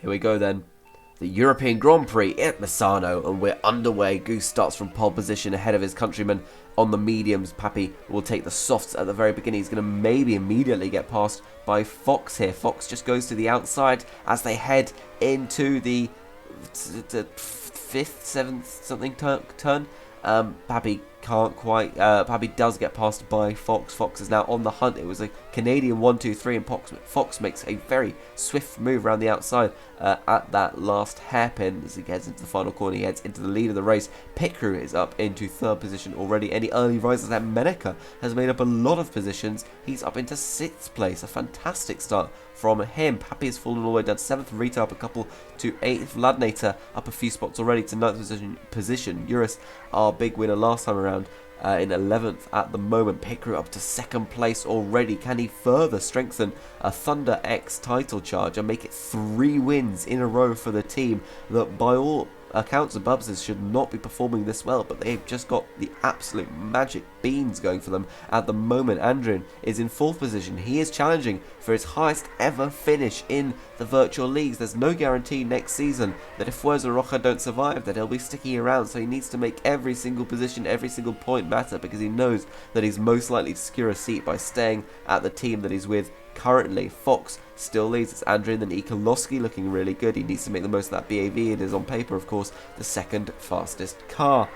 Here we go then. The European Grand Prix at Misano, and we're underway. Goose starts from pole position ahead of his countryman on the mediums. Pappy will take the softs at the very beginning. He's going to maybe immediately get passed by Fox here. Fox just goes to the outside as they head into the fifth, seventh something turn. Pappy can't quite. Pappy does get passed by Fox. Fox is now on the hunt. It was a Canadian 1-2-3, and Fox makes a very swift move around the outside at that last hairpin as he gets into the final corner. He heads into the lead of the race. Pit crew is up into third position already. Any early risers there? Meneka has made up a lot of positions. He's up into sixth place. A fantastic start from him. Pappy has fallen all the way down to 7th, Rita up a couple to 8th, Vladnator up a few spots already to 9th position. Eurus, our big winner last time around, in 11th at the moment. Pit crew up to 2nd place already. Can he further strengthen a Thunder X title charge and make it 3 wins in a row for the team that by all accounts and purposes should not be performing this well, but they've just got the absolute magic beans going for them at the moment. Andrin is in 4th position. He is challenging for his highest ever finish in the virtual leagues. There's no guarantee next season that if Fuerza Roja don't survive that he'll be sticking around, so he needs to make every single position, every single point matter, because he knows that he's most likely to secure a seat by staying at the team that he's with currently. Fox still leads. It's Andrin, then Ikolowski looking really good. He needs to make the most of that BAV. It is on paper, of course, the 2nd fastest car.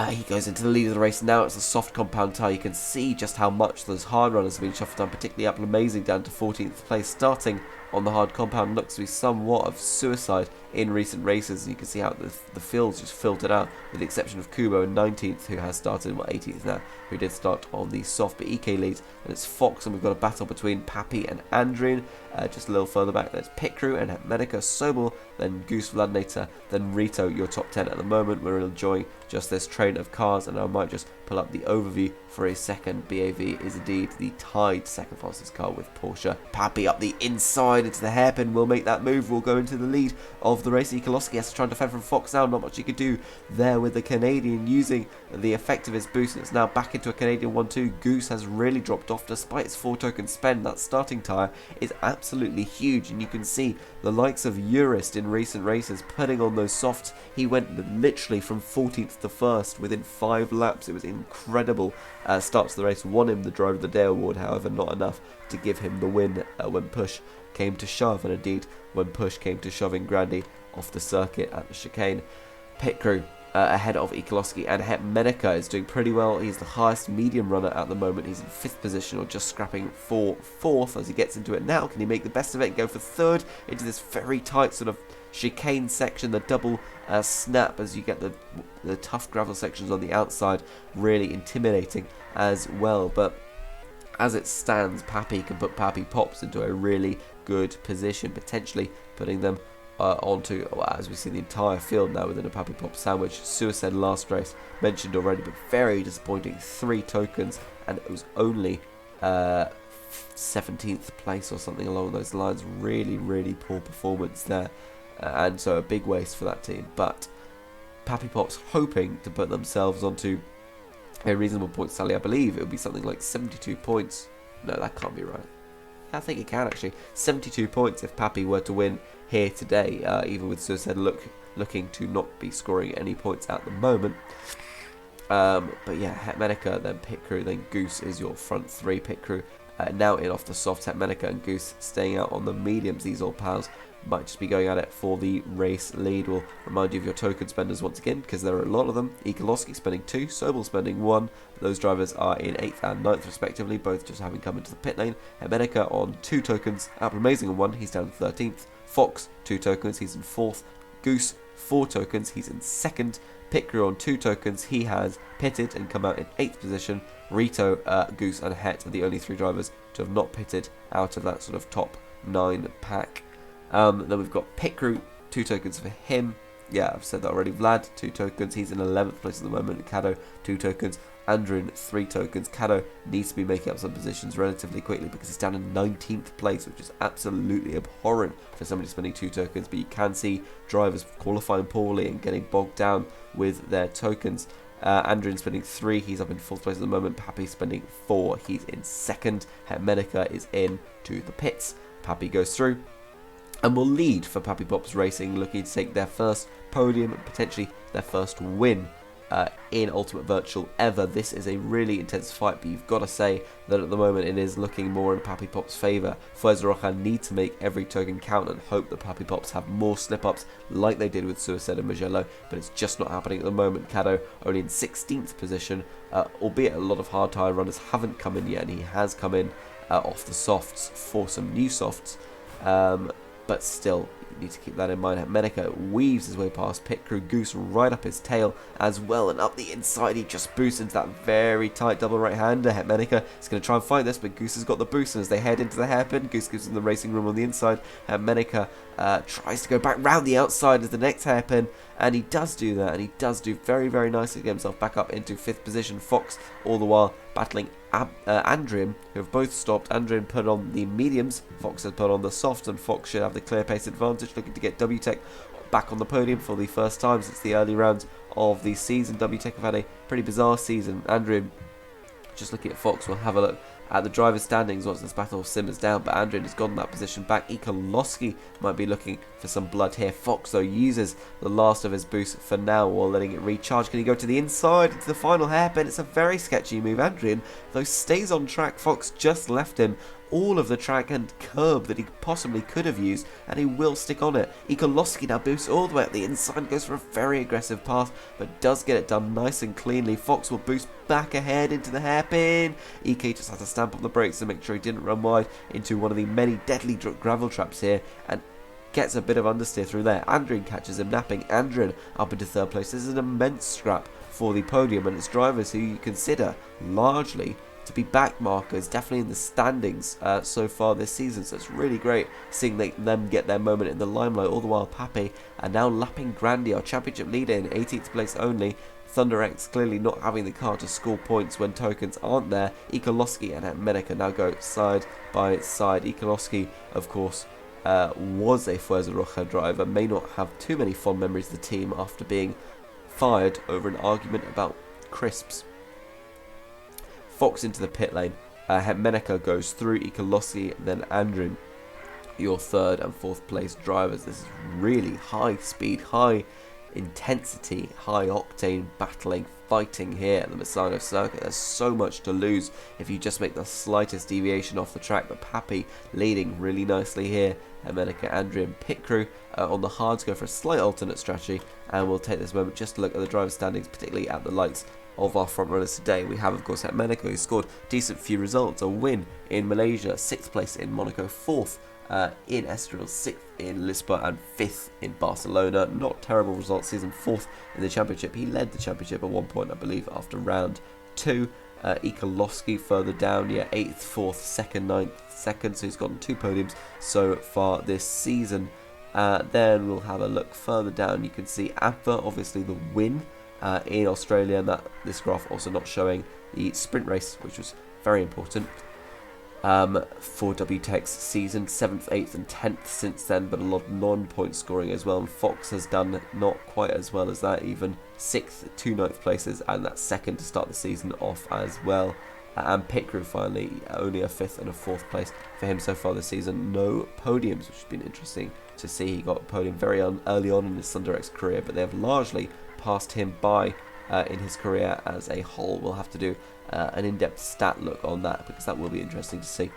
He goes into the lead of the race now. It's a soft compound tyre. You can see just how much those hard runners have been shuffled down, particularly Apple Amazing down to 14th place. Starting on the hard compound looks to be somewhat of suicide in recent races, and you can see how the field's just filtered out, with the exception of Kubo in 19th, who has started, 18th now, who did start on the soft, but EK leads, and it's Fox, and we've got a battle between Pappy and Andrin. Just a little further back, there's Pit Crew and Medika, Sobel, then Goose, Vladnator, then Rito, your top 10 at the moment. We're enjoying just this train of cars, and I might just pull up the overview for a second. BAV is indeed the tied 2nd fastest car with Porsche. Pappy up the inside into the hairpin will make that move, will go into the lead of the race. Ikolowski has to try and defend from Fox now. Not much he could do there with the Canadian using the effect of his boost, and it's now back into a Canadian 1-2. Goose has really dropped off despite its 4 token spend. That starting tyre is absolutely huge, and you can see the likes of Eurist in recent races putting on those softs. He went literally from 14th to 1st within 5 laps. It was incredible start to the race. Won him the Driver of the Day award, however not enough to give him the win when push came to shove, and indeed when push came to shoving Grandy off the circuit at the chicane. Pit crew ahead of Ikolowski, and Meneka is doing pretty well. He's the highest medium runner at the moment. He's in 5th position, or just scrapping for 4th as he gets into it now. Can he make the best of it and go for 3rd into this very tight sort of chicane section, the double snap, as you get the tough gravel sections on the outside, really intimidating as well. But as it stands, Pappy can put Pappy Pops into a really good position, potentially putting them onto, as we see the entire field now within a Pappy Pop sandwich. Suicide last race, mentioned already, but very disappointing. 3 tokens, and it was only 17th place or something along those lines. Really, really poor performance there, and so a big waste for that team. But Pappy Pop's hoping to put themselves onto a reasonable point tally. I believe it would be something like 72 points. No, that can't be right. I think it can actually. 72 points if Pappy were to win here today, even with Suicide looking to not be scoring any points at the moment. But yeah, Hetmanica, then Pit Crew, then Goose is your front 3. Pit Crew now in off the soft. Hetmanica and Goose staying out on the mediums. These old pals might just be going at it for the race lead. We'll remind you of your token spenders once again, because there are a lot of them. Ikolowski spending 2, Sobel spending 1. Those drivers are in 8th and 9th respectively, both just having come into the pit lane. Hemenica on 2 tokens, Apple Amazing on 1, he's down to 13th. Fox 2 tokens, he's in 4th. Goose 4 tokens, he's in 2nd. Pit Crew on 2 tokens, he has pitted and come out in 8th position. Rito, Goose and Het are the only 3 drivers to have not pitted out of that sort of top 9 pack. Then we've got Pit Crew, 2 tokens for him. Yeah, I've said that already. Vlad, 2 tokens. He's in 11th place at the moment. Kado, 2 tokens. Andrin, 3 tokens. Kado needs to be making up some positions relatively quickly because he's down in 19th place, which is absolutely abhorrent for somebody spending 2 tokens. But you can see drivers qualifying poorly and getting bogged down with their tokens. Andrin spending 3, he's up in 4th place at the moment. Pappy spending 4, he's in 2nd. Hetmenica is in to the pits. Pappy goes through. and will lead for Pappy Pops Racing, looking to take their first podium and potentially their first win in Ultimate Virtual ever. This is a really intense fight, but you've got to say that at the moment it is looking more in Pappy Pop's favour. Fuerza Roja need to make every token count and hope that Pappy Pops have more slip-ups like they did with Suicide and Mugello, but it's just not happening at the moment. Caddo only in 16th position, albeit a lot of hard tyre runners haven't come in yet, and he has come in off the softs for some new softs, but still, you need to keep that in mind. Menica weaves his way past pit crew, Goose right up his tail as well, and up the inside he just boosts into that very tight double right-hander. Menica is going to try and fight this, but Goose has got the boost, and as they head into the hairpin, Goose gives him the racing room on the inside, and Menica tries to go back round the outside as the next hairpin, and he does do that, and he does do very, very nicely to get himself back up into 5th position. Fox all the while battling Andrian, who have both stopped. Andrian put on the mediums, Fox has put on the softs, and Fox should have the clear pace advantage, looking to get WTEC back on the podium for the first time since the early rounds of the season. WTEC have had a pretty bizarre season. Andrian, just looking at Fox, we'll have a look at the driver's standings once this battle simmers down, but Andrian has gotten that position back. Ikolowski might be looking for some blood here. Fox, though, uses the last of his boost for now while letting it recharge. Can he go to the inside, into the final hairpin? It's a very sketchy move. Andrian, though, stays on track. Fox just left him all of the track and curb that he possibly could have used, and he will stick on it. Ikolowski now boosts all the way up the inside, goes for a very aggressive pass, but does get it done nice and cleanly. Fox will boost back ahead into the hairpin. EK just had to stamp on the brakes to make sure he didn't run wide into one of the many deadly gravel traps here, and gets a bit of understeer through there. Andrian catches him napping. Andrian up into 3rd place. This is an immense scrap for the podium, and its drivers who you consider largely to be back markers, definitely in the standings so far this season, so it's really great seeing them get their moment in the limelight. All the while Pape are now lapping Grandy, our championship leader, in 18th place only. Thunder X clearly not having the car to score points when tokens aren't there. Ikolowski and Menica now go side by side. Ikolowski, of course, was a Fuerza Roja driver, may not have too many fond memories of the team after being fired over an argument about crisps. Fox into the pit lane. Menica goes through. Ikolowski, then Andrian, your 3rd and 4th place drivers. This is really high speed, high intensity, high octane battling, fighting here at the Misano circuit. There's so much to lose if you just make the slightest deviation off the track, but Pappy leading really nicely here. Menica, Andrian, pit crew on the hards go for a slight alternate strategy, and we'll take this moment just to look at the driver standings, particularly at the lights of our front runners today. We have, of course, Menica, who scored decent few results: a win in Malaysia, 6th place in Monaco, 4th in Estoril, 6th in Lisbon, and 5th in Barcelona. Not terrible results. Season 4th in the championship. He led the championship at one point, I believe, after round 2. Ikolowski further down, 8th, 4th, 2nd, 9th, 2nd, so he's gotten 2 podiums so far this season. Then we'll have a look further down. You can see Appa, obviously the win in Australia, and that this graph also not showing the sprint race, which was very important for WTEC's season. 7th, 8th and 10th since then, but a lot of non-point scoring as well, and Fox has done not quite as well as that, even 6th, 2 9th places, and that's 2nd to start the season off as well. And pit crew finally, only a 5th and a 4th place for him so far this season. No podiums, which has been interesting to see. He got a podium very early on in his Thunder X career, but they have largely passed him by in his career as a whole. We'll have to do an in-depth stat look on that, because that will be interesting to see.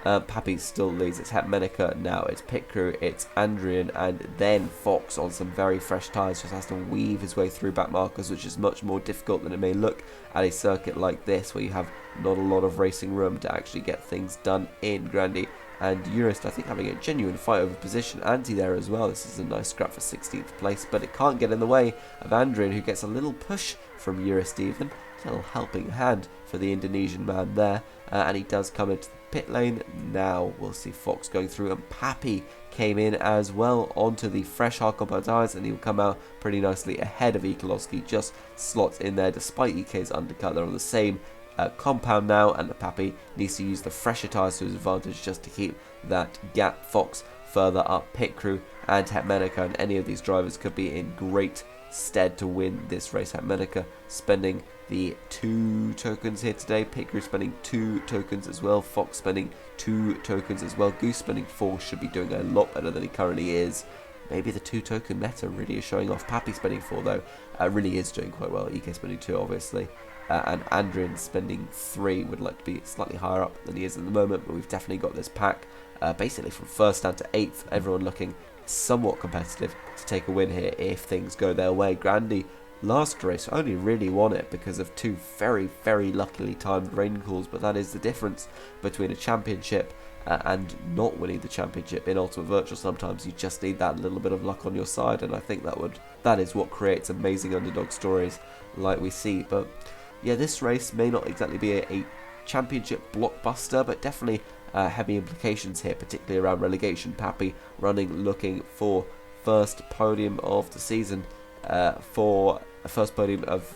Pappy still leads. It's Menica now, it's pit crew, it's Andrian, and then Fox on some very fresh tyres just has to weave his way through back markers, which is much more difficult than it may look at a circuit like this, where you have not a lot of racing room to actually get things done in Grandy. And Eurist, I think, having a genuine fight over position. Anti there as well. This is a nice scrap for 16th place, but it can't get in the way of Andrian, who gets a little push from Eurist even. A little helping hand for the Indonesian man there. And he does come into the pit lane. Now we'll see Fox going through, and Pappy came in as well onto the fresh hard compound tyres, and he'll come out pretty nicely ahead of Ikolowski. Just slots in there despite EK's undercut. They're on the same compound now, and the Pappy needs to use the fresher tyres to his advantage just to keep that gap. Fox further up. Pit crew and Menica, and any of these drivers could be in great stead to win this race. Hatmanica spending the 2 tokens here today. Pickery spending 2 tokens as well. Fox spending 2 tokens as well. Goose spending 4 should be doing a lot better than he currently is. Maybe the 2 token meta really is showing off. Pappy spending 4 though really is doing quite well. EK spending 2 obviously. And Andrian spending 3 would like to be slightly higher up than he is at the moment, but we've definitely got this pack basically from 1st down to 8th, everyone looking somewhat competitive to take a win here if things go their way. Grandy last race only really won it because of 2 very, very luckily timed rain calls, but that is the difference between a championship and not winning the championship. In Ultimate Virtual, sometimes you just need that little bit of luck on your side, and I think that is what creates amazing underdog stories like we see. But yeah, this race may not exactly be a championship blockbuster, but definitely heavy implications here, particularly around relegation. Pappy running, looking for first podium of the season, for a first podium of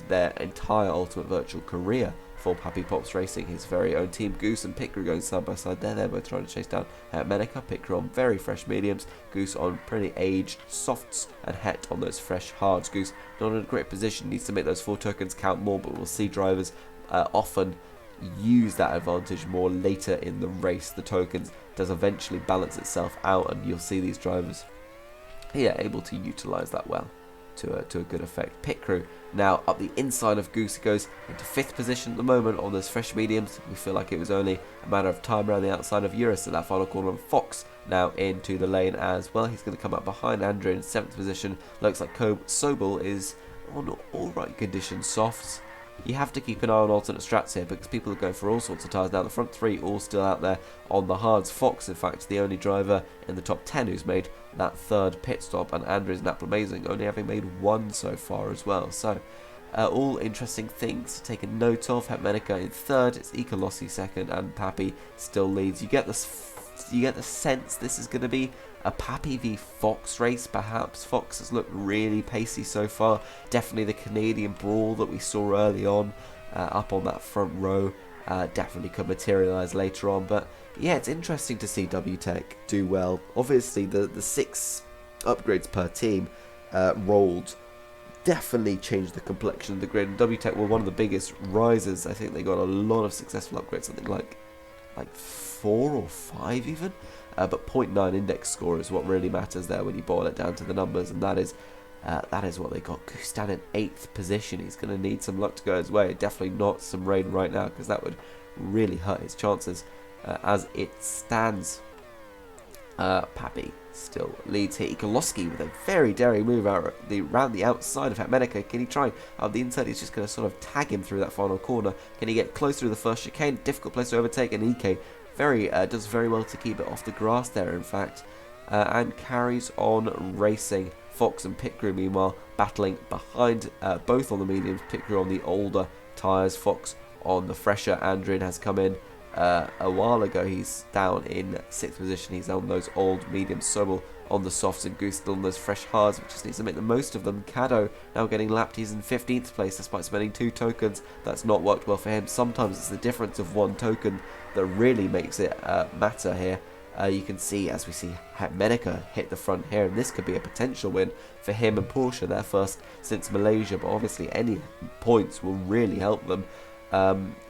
their entire Ultimate Virtual career for Pappy Pops Racing, his very own team. Goose and Pickery going side by side there. They're both trying to chase down Hatmanica. Pickery on very fresh mediums, Goose on pretty aged softs, and Het on those fresh hards. Goose not in a great position, needs to make those 4 tokens count more, but we'll see drivers often use that advantage more later in the race. The tokens does eventually balance itself out, and you'll see these drivers here able to utilize that well to a good effect. Pit Crew now up the inside of Goose. He goes into 5th position at the moment on those fresh mediums. We feel like it was only a matter of time around the outside of Eurus at that final corner, and Fox now into the lane as well. He's going to come up behind Andrew in 7th position. Looks like Sobel is on alright condition softs. You have to keep an eye on alternate strats here because people are going for all sorts of tyres now. The front 3 all still out there on the hards. Fox, in fact, the only driver in the top 10 who's made that 3rd pit stop, and Andrew is amazing, only having made 1 so far as well. So, all interesting things to take a note of. Hatmanica in 3rd, it's Ekolossi 2nd, and Pappy still leads. You get the sense this is going to be a Pappy v Fox race, perhaps. Fox has looked really pacey so far. Definitely the Canadian brawl that we saw early on, up on that front row, definitely could materialise later on. But yeah, it's interesting to see WTech do well. Obviously, the 6 upgrades per team rolled definitely changed the complexion of the grid. And WTech were one of the biggest risers. I think they got a lot of successful upgrades, something like 4 or 5 even. But 0.9 index score is what really matters there when you boil it down to the numbers, and that is what they got. Goose down in 8th position. He's going to need some luck to go his way. Definitely not some rain right now, because that would really hurt his chances as it stands. Pappy still leads here. Ekolossi with a very daring move around the outside of Hatmanica. Can he try up the inside? He's just going to sort of tag him through that final corner. Can he get close through the first chicane? Difficult place to overtake, and EK does very well to keep it off the grass there, in fact, and carries on racing. Fox and Pit Crew, meanwhile, battling behind, both on the mediums. Pit Crew on the older tyres, Fox on the fresher. Andrian has come in a while ago. He's down in 6th position. He's on those old mediums. Sobel on the softs, and Goose still on those fresh hards, which just needs to make the most of them. Caddo now getting lapped. He's in 15th place despite spending 2 tokens. That's not worked well for him. Sometimes it's the difference of 1 token that really makes it matter here. You can see, as we see Hatmanica hit the front here, and this could be a potential win for him and Porsche, their first since Malaysia, but obviously any points will really help them,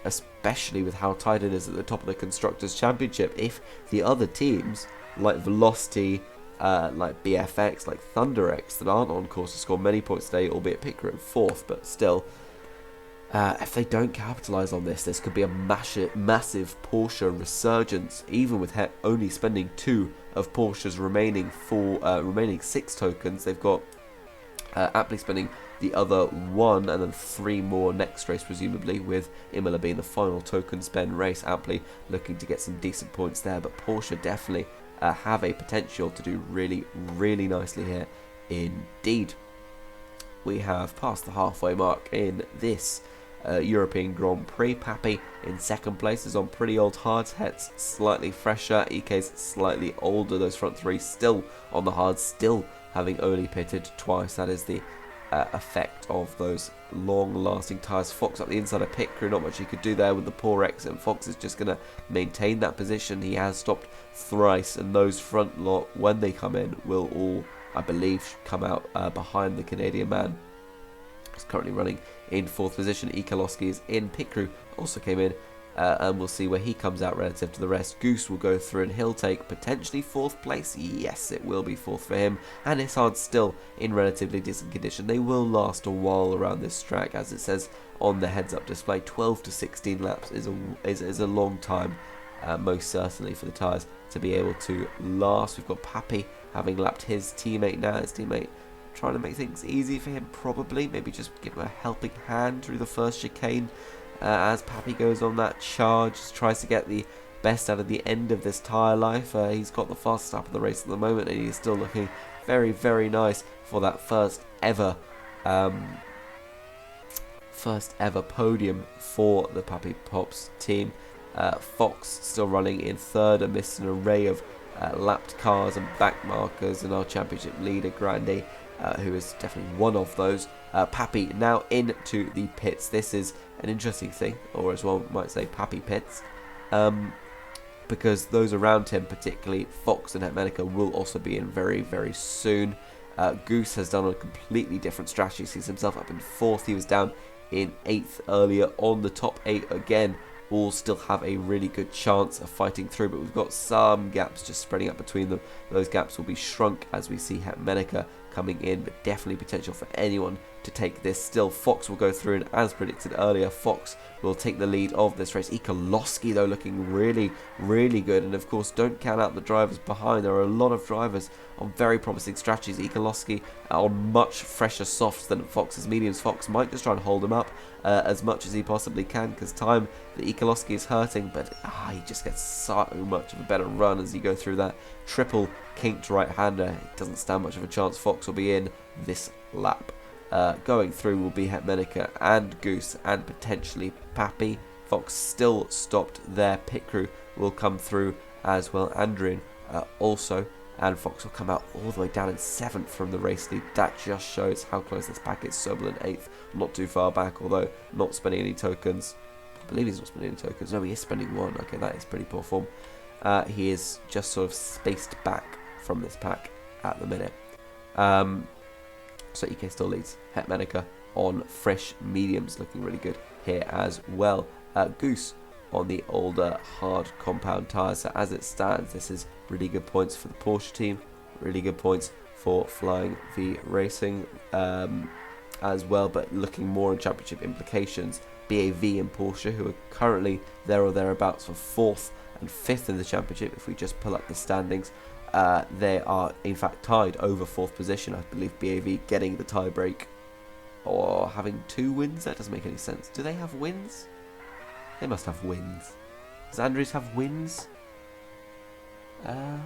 especially with how tight it is at the top of the Constructors' Championship. If the other teams, like Velocity, like BFX, like ThunderX, that aren't on course to score many points today, albeit Picker in 4th, but still, if they don't capitalise on this, this could be a massive Porsche resurgence, even with only spending 2 of Porsche's remaining 6 tokens. They've got aptly spending the other 1 and then 3 more next race, presumably, with Imola being the final token spend race. Aptly looking to get some decent points there, but Porsche definitely have a potential to do really, really nicely here indeed. We have passed the halfway mark in this European Grand Prix. Pappy in 2nd place is on pretty old hards. Het's slightly fresher. EK's slightly older. Those front 3 still on the hards, still having only pitted twice. That is the effect of those long-lasting tyres. Fox up the inside of Pit Crew. Not much he could do there with the poor exit, and Fox is just going to maintain that position. He has stopped thrice, and those front lot, when they come in, will all I believe, should come out behind the Canadian man. He's currently running in 4th position. Ikolowski is in. Pit crew also came in. And we'll see where he comes out relative to the rest. Goose will go through and he'll take potentially 4th place. Yes, it will be 4th for him. And his hard's still in relatively decent condition. They will last a while around this track, as it says on the heads-up display. 12 to 16 laps is a long time, most certainly, for the tyres to be able to last. We've got Pappy having lapped his teammate now. His teammate trying to make things easy for him, probably. Maybe just give him a helping hand through the first chicane. As Pappy goes on that charge, tries to get the best out of the end of this tyre life. He's got the fastest lap of the race at the moment, and he's still looking very, very nice for that first ever podium for the Pappy Pops team. Fox still running in 3rd amidst an array of lapped cars and back markers, and our championship leader Grande, who is definitely one of those. Pappy now into the pits. This is an interesting thing, or as one might say, Pappy pits, because those around him, particularly Fox and Hetmanica, will also be in very, very soon. Goose has done a completely different strategy. Sees himself up in 4th. He was down in 8th earlier. On the top 8 again, all still have a really good chance of fighting through, but we've got some gaps just spreading up between them. Those gaps will be shrunk as we see Hetmanica coming in, but definitely potential for anyone to take this. Still, Fox will go through, and as predicted earlier, Fox will take the lead of this race. Ikolowski, though, looking really, really good, and of course, don't count out the drivers behind. There are a lot of drivers on very promising strategies. Ikolowski on much fresher softs than Fox's mediums. Fox might just try and hold him up as much as he possibly can, because time that Ikolowski is hurting, but he just gets so much of a better run as you go through that triple kinked right-hander. It doesn't stand much of a chance. Fox will be in this lap. Going through will be Hetmanica and Goose and potentially Pappy. Fox still stopped there. Pit crew will come through as well. Andrian also, and Fox will come out all the way down in 7th from the race lead. That just shows how close this pack is. Sobel in 8th, not too far back, although not spending any tokens. I believe he's not spending any tokens. No, he is spending 1. Okay, that is pretty poor form. He is just sort of spaced back from this pack at the minute. So EK still leads. Hetmanica on fresh mediums, looking really good here as well. Goose on the older hard compound tyres. So as it stands, this is really good points for the Porsche team, really good points for Flying V Racing as well, but looking more on championship implications. BAV and Porsche, who are currently there or thereabouts for 4th and 5th in the championship, if we just pull up the standings, they are in fact tied over 4th position. I believe BAV getting the tie break or having 2 wins. That doesn't make any sense. Do they have wins? They must have wins. Does Andrews have wins? Yeah,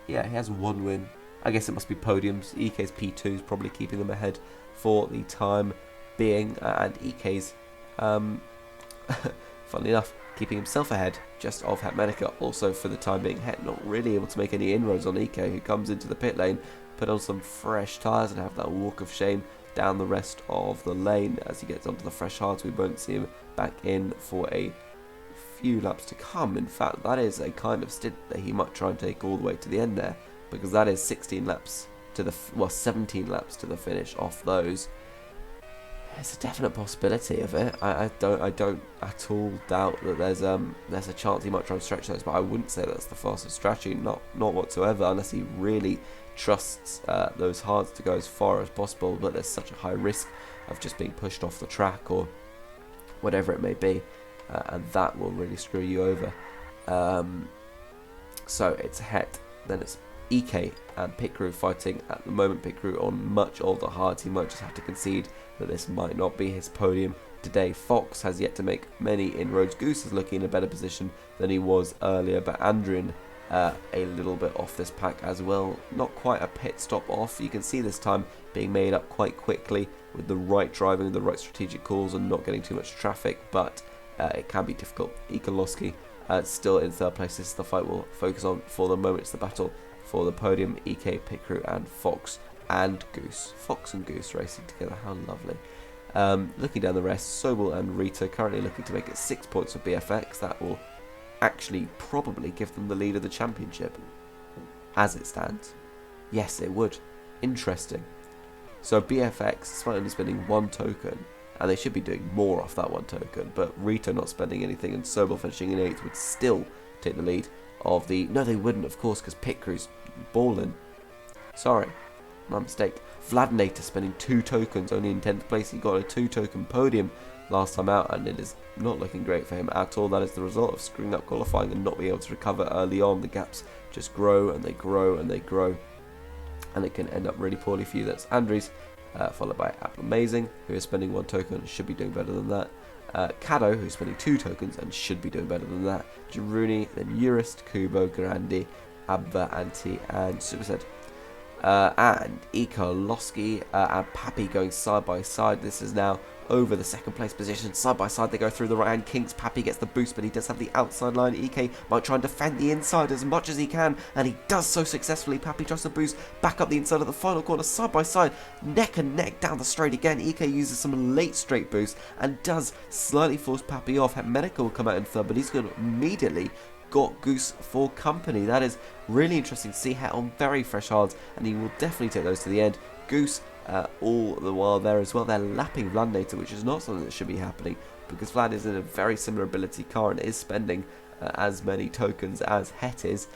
he has 1 win. I guess it must be podiums. EK's P2 is probably keeping them ahead for the time being, and EK's funnily enough, keeping himself ahead just of Hetmanica, also for the time being. Het not really able to make any inroads on EK, who comes into the pit lane, put on some fresh tyres and have that walk of shame down the rest of the lane. As he gets onto the fresh hards, we won't see him back in for a few laps to come. In fact, that is a kind of stint that he might try and take all the way to the end there, because that is 16 laps to the 17 laps to the finish off those. There's a definite possibility of it. I don't at all doubt that there's a chance he might try and stretch those, but I wouldn't say that's the fastest strategy, not whatsoever, unless he really trusts those hards to go as far as possible. But there's such a high risk of just being pushed off the track or whatever it may be, and that will really screw you over. So it's Het, then it's EK and Pit Crew fighting at the moment. Pit Crew on much older hards. He might just have to concede that this might not be his podium today. Fox has yet to make many inroads. Goose is looking in a better position than he was earlier, but Andrian a little bit off this pack as well. Not quite a pit stop off. You can see this time being made up quite quickly with the right driving, the right strategic calls, and not getting too much traffic, but it can be difficult. Ikolowski still in 3rd place. This is the fight we'll focus on for the moment. It's the battle for the podium. EK, Pit Crew and Fox and Goose. Fox and Goose racing together, how lovely. Looking down the rest, Sobel and Rita currently looking to make it 6 points for BFX. That will actually probably give them the lead of the championship as it stands. Yes, it would. Interesting. So BFX, despite only spending 1 token, and they should be doing more off that 1 token, but Rito not spending anything and Sobel finishing in 8th would still take the lead of the... No, they wouldn't, of course, because Pit Crew's balling. Sorry, my mistake. Vladinator spending 2 tokens, only in 10th place. He got a 2 token podium last time out, and it is not looking great for him at all. That is the result of screwing up qualifying and not being able to recover early on. The gaps just grow and they grow and they grow, and it can end up really poorly for you. That's Andres, followed by Apple Amazing, who is spending 1 token and should be doing better than that. Kado, who's spending 2 tokens and should be doing better than that. Jaruni, then Urist, Kubo, Grandi, Abba, Anti, and Superset. And Ikolowski and Pappy going side by side. This is now over the 2nd place position. Side by side they go through the right hand kinks. Pappy gets the boost, but he does have the outside line. EK might try and defend the inside as much as he can, and he does so successfully. Pappy tries to boost back up the inside of the final corner, side by side, neck and neck down the straight again. EK uses some late straight boost and does slightly force Pappy off. Medica will come out in 3rd, but he's going to immediately got Goose for company. That is really interesting to see. Het on very fresh hards, and he will definitely take those to the end. Goose all the while there as well. They're lapping Vladinator, which is not something that should be happening, because Vlad is in a very similar ability car and is spending as many tokens as Het is.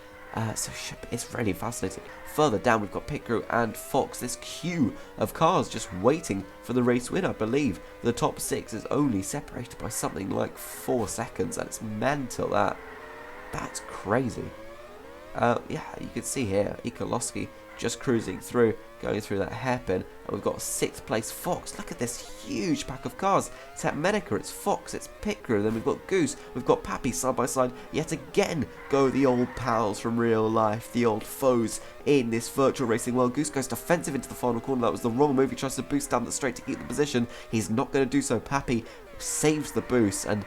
So it's really fascinating. Further down we've got Pit Crew and Fox, this queue of cars just waiting for the race win. I believe the top 6 is only separated by something like 4 seconds, and it's mental. That's crazy. Yeah, you can see here, Ikolowski just cruising through, going through that hairpin, and we've got 6th place Fox. Look at this huge pack of cars. It's at Medica, it's Fox, it's Pit Crew, then we've got Goose, we've got Pappy side by side. Yet again go the old pals from real life, the old foes in this virtual racing world. Goose goes defensive into the final corner. That was the wrong move. He tries to boost down the straight to keep the position. He's not going to do so. Pappy saves the boost and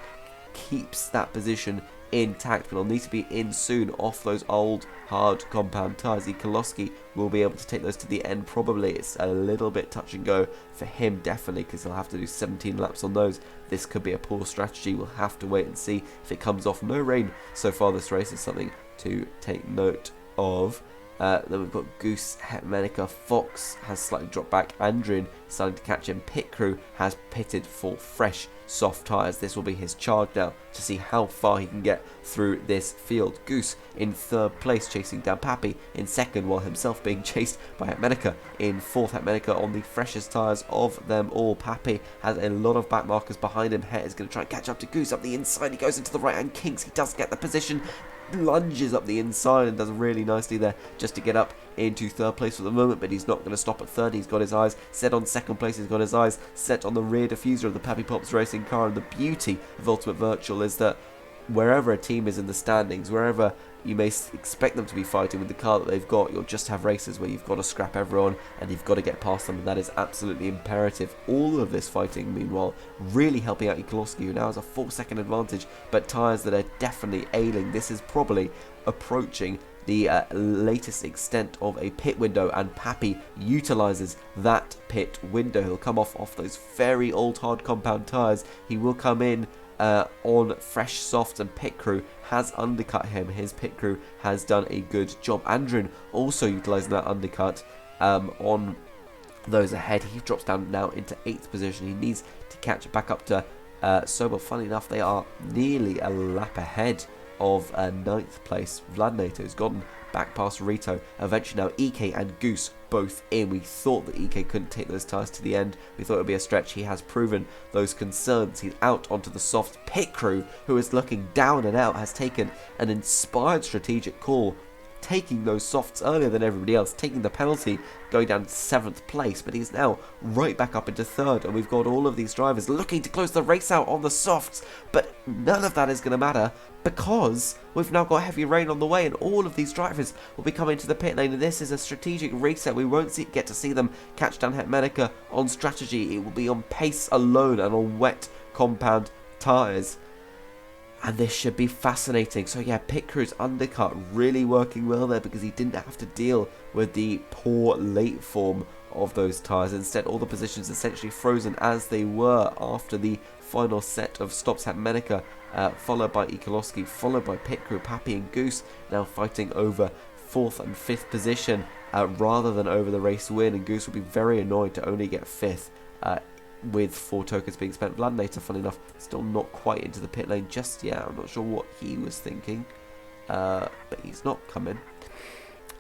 keeps that position intact, but he'll need to be in soon off those old hard compound tyres. Ikolowski will be able to take those to the end. Probably it's a little bit touch and go for him, definitely, because he'll have to do 17 laps on those. This could be a poor strategy. We'll have to wait and see if it comes off. No rain so far this race is something to take note of. Then we've got Goose, Hetmanica, Fox has slightly dropped back, Andrin starting to catch him. Pit Crew has pitted for fresh soft tyres. This will be his charge now to see how far he can get through this field. Goose in 3rd place chasing down Pappy in 2nd, while himself being chased by Hetmanica in 4th. Hetmanica on the freshest tyres of them all. Pappy has a lot of back markers behind him. Het is going to try and catch up to Goose up the inside. He goes into the right hand kinks. He does get the position, lunges up the inside and does really nicely there just to get up into 3rd place for the moment, but he's not going to stop at 3rd. He's got his eyes set on 2nd place. He's got his eyes set on the rear diffuser of the Pappy Pops racing car, and the beauty of Ultimate Virtual is that wherever a team is in the standings, wherever you may expect them to be fighting with the car that they've got, you'll just have races where you've got to scrap everyone and you've got to get past them, and that is absolutely imperative. All of this fighting, meanwhile, really helping out Ikolowski, who now has a 4-second advantage, but tyres that are definitely ailing. This is probably approaching the latest extent of a pit window, and Pappy utilises that pit window. He'll come off those very old hard compound tyres. He will come in on fresh softs, and Pit Crew has undercut him. His Pit Crew has done a good job. Andrin also utilising that undercut on those ahead. He drops down now into 8th position. He needs to catch back up to Sobel. Funny enough, they are nearly a lap ahead of 9th place. Vladinator has gotten back past Rito. Eventually now EK and Goose both in. We thought that EK couldn't take those tyres to the end. We thought it would be a stretch. He has proven those concerns. He's out onto the soft. Pit Crew, who is looking down and out, has taken an inspired strategic call, taking those softs earlier than everybody else, taking the penalty, going down to 7th place, but he's now right back up into 3rd, and we've got all of these drivers looking to close the race out on the softs, but none of that is going to matter because we've now got heavy rain on the way, and all of these drivers will be coming to the pit lane, and this is a strategic reset. We won't get to see them catch down Hetmanica on strategy. It will be on pace alone and on wet compound tyres. And this should be fascinating. So yeah, Pit Crew's undercut really working well there, because he didn't have to deal with the poor late form of those tyres. Instead, all the positions essentially frozen as they were after the final set of stops at Hetmanica, followed by Ikolowski, followed by Pit Crew. Pappy and Goose now fighting over 4th and 5th position rather than over the race win, and Goose will be very annoyed to only get 5th with 4 tokens being spent. Vladinator, funny enough, still not quite into the pit lane just yet. I'm not sure what he was thinking, but he's not coming.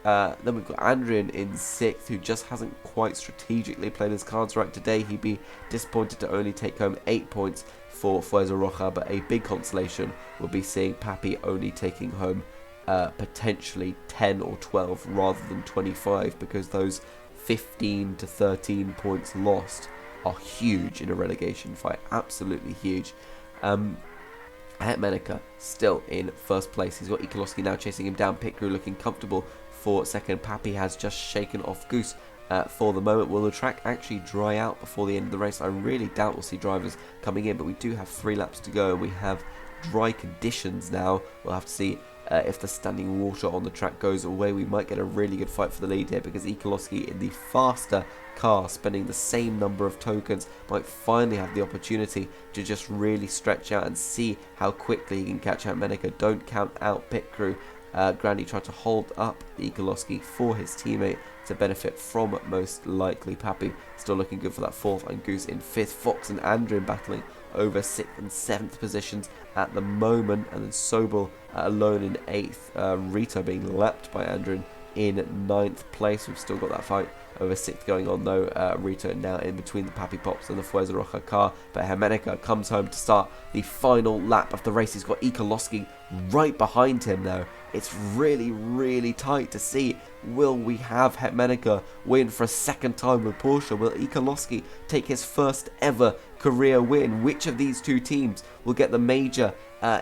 Then we've got Andrian in 6th, who just hasn't quite strategically played his cards right today. He'd be disappointed to only take home 8 points for Fuerza Roja, but a big consolation will be seeing Papi only taking home potentially 10 or 12 rather than 25, because those 15 to 13 points lost are huge in a relegation fight. Absolutely huge. Hetmenica still in 1st place. He's got Ikolowski now chasing him down. Pit crew looking comfortable for 2nd. Papi has just shaken off Goose for the moment. Will the track actually dry out before the end of the race? I really doubt we'll see drivers coming in, but we do have 3 laps to go, and we have dry conditions now. We'll have to see if the standing water on the track goes away. We might get a really good fight for the lead here, because Ikolowski in the faster car, spending the same number of tokens, might finally have the opportunity to just really stretch out and see how quickly he can catch out Menica. Don't count out pit crew. Grandy tried to hold up Ikolowski for his teammate to benefit from most likely Papi. Still looking good for that 4th, and Goose in 5th. Fox and Andrin battling over 6th and 7th positions at the moment, and then Sobel alone in 8th. Rito being lapped by Andrin in 9th place. We've still got that fight over 6th going on though. Rito now in between the Papi Pops and the Fuerza Roja car, but Hermenica comes home to start the final lap of the race. He's got Ikolowski right behind him though. It's really, really tight to see. Will we have Hetmenica win for a 2nd time with Porsche? Will Ikolowski take his 1st ever career win? Which of these 2 teams will get the major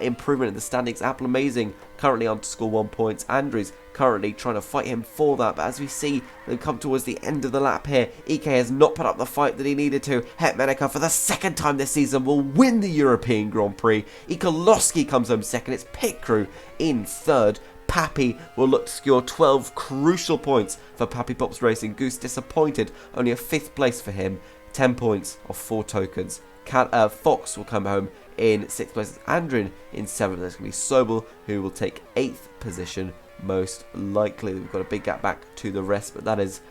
improvement in the standings? Apple Amazing currently on to score 1 point. Andrews currently trying to fight him for that, but as we see them come towards the end of the lap here, EK has not put up the fight that he needed to. Hetmenica for the 2nd time this season will win the European Grand Prix. Ikolowski comes home 2nd. It's pit crew in 3rd. Papi will look to secure 12 crucial points for Papi Pops Racing. Goose disappointed, only a 5th place for him, 10 points of 4 tokens. Fox will come home in 6th place. Andrin in 7th. There's going to be Sobel, who will take 8th position most likely. We've got a big gap back to the rest, but that is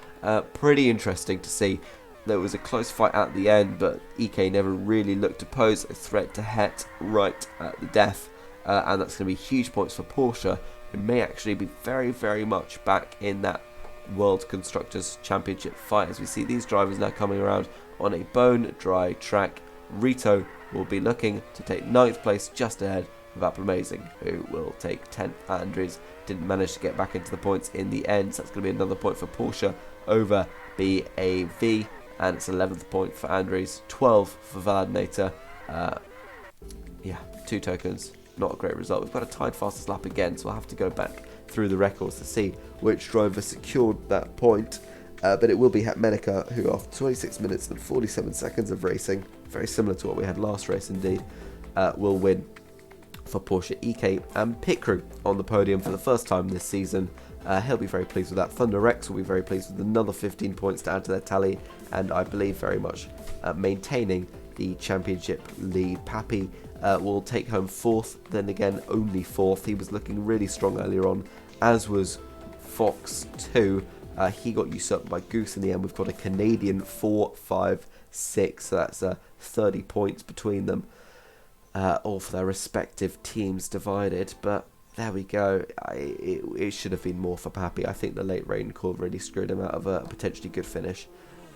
pretty interesting to see. There was a close fight at the end, but EK never really looked to pose a threat to Het right at the death, and that's going to be huge points for Porsche, who may actually be very, very much back in that World Constructors Championship fight, as we see these drivers now coming around on a bone dry track. Rito will be looking to take 9th place, just ahead of Apple Amazing, who will take 10th. Andrews didn't manage to get back into the points in the end, so that's going to be another point for Porsche over BAV, and it's 11th point for Andrews, 12 for Vladinator. Yeah, 2 tokens, not a great result. We've got a tied fastest lap again, so we'll have to go back through the records to see which driver secured that point. But it will be Hetmenica, who after 26 minutes and 47 seconds of racing, very similar to what we had last race indeed, will win for Porsche. EK and Pit Crew on the podium for the 1st time this season. He'll be very pleased with that. Thunder Rex will be very pleased with another 15 points to add to their tally, and I believe very much maintaining the championship lead. Papi will take home 4th, then again only 4th. He was looking really strong earlier on, as was Fox too. He got usurped by Goose in the end. We've got a Canadian 4, 5, 6, so that's 30 points between them, all for their respective teams divided. But there we go. It should have been more for Papi. I think the late rain call really screwed him out of a potentially good finish.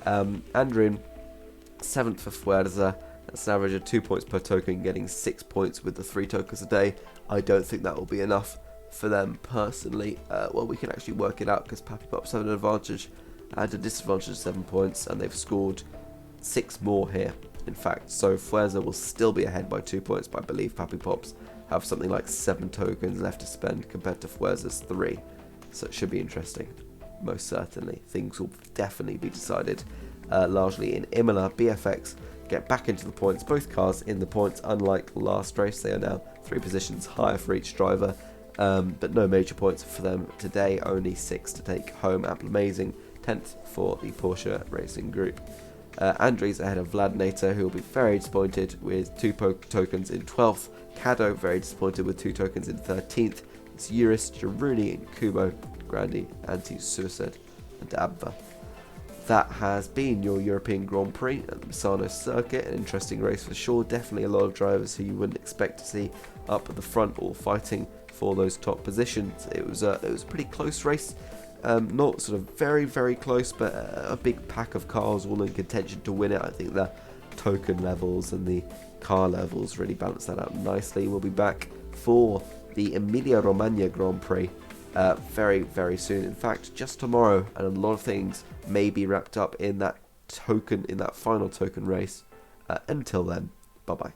Andrin, 7th for Fuerza. That's an average of 2 points per token, getting 6 points with the 3 tokens a day. I don't think that will be enough for them personally. Well, we can actually work it out, because Papi Pops have an advantage and a disadvantage of 7 points, and they've scored 6 more here, in fact. So Fuerza will still be ahead by 2 points, but I believe Papi Pops have something like 7 tokens left to spend compared to Fuerza's 3. So it should be interesting, most certainly. Things will definitely be decided largely in Imola. BFX get back into the points, both cars in the points. Unlike last race, they are now 3 positions higher for each driver. But no major points for them today, only 6 to take home. Apple Amazing, 10th for the Porsche Racing Group. Andres ahead of Vladinator, who will be very disappointed with 2 tokens in 12th. Cado very disappointed with 2 tokens in 13th. It's Uris, Jaruni and Kubo Grandi, Anti-Suicide and Abva. That has been your European Grand Prix at the Misano circuit. An interesting race for sure. Definitely a lot of drivers who you wouldn't expect to see up at the front or fighting for those top positions. It was a pretty close race. Not sort of very close, but a big pack of cars all in contention to win it. I think the token levels and the car levels really balance that out nicely. We'll be back for the Emilia-Romagna Grand Prix very soon. In fact, just tomorrow, and a lot of things may be wrapped up in that final token race. Until then, bye bye.